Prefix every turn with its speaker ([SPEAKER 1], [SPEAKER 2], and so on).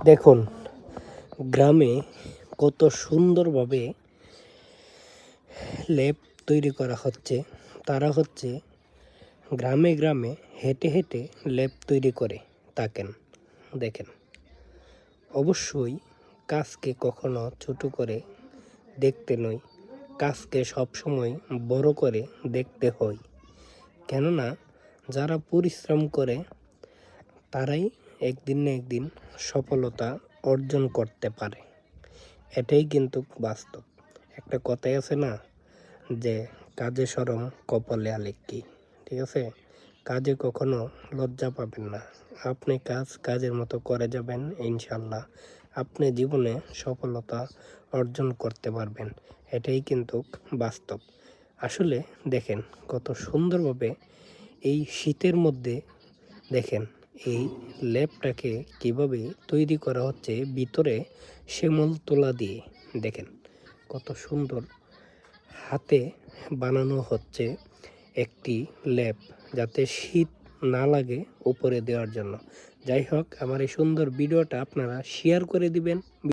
[SPEAKER 1] দেখুন, গ্রামে কত সুন্দরভাবে লেপ তৈরি করা হচ্ছে। তারা হচ্ছে গ্রামে গ্রামে হেঁটে হেঁটে লেপ তৈরি করে থাকেন। দেখেন, অবশ্যই কাজকে কখনো ছোট করে দেখতে নয়, কাজকে সবসময় বড় করে দেখতে হয়। কেননা যারা পরিশ্রম করে তারাই একদিন না একদিন সফলতা অর্জন করতে পারে। এটাই কিন্তু বাস্তব। একটা কথাই আছে না, যে কাজে শরম কপালে আলেখ্যি। ঠিক আছে, কাজে কখনো লজ্জা পাবেন না। আপনি কাজের মতো করে যাবেন, ইনশাল্লাহ আপনি জীবনে সফলতা অর্জন করতে পারবেন। এটাই কিন্তু বাস্তব। আসলে দেখেন কত সুন্দরভাবে এই শীতের মধ্যে দেখেন এই লেপটাকে কিভাবে তৈরি করা হচ্ছে, ভিতরে শিমুল তুলা দিয়ে। দেখেন কত সুন্দর হাতে বানানো হচ্ছে একটি লেপ, যাতে শীত না লাগে উপরে দেওয়ার জন্য। যাই হোক, আমার এই সুন্দর ভিডিওটা আপনারা শেয়ার করে দিবেন।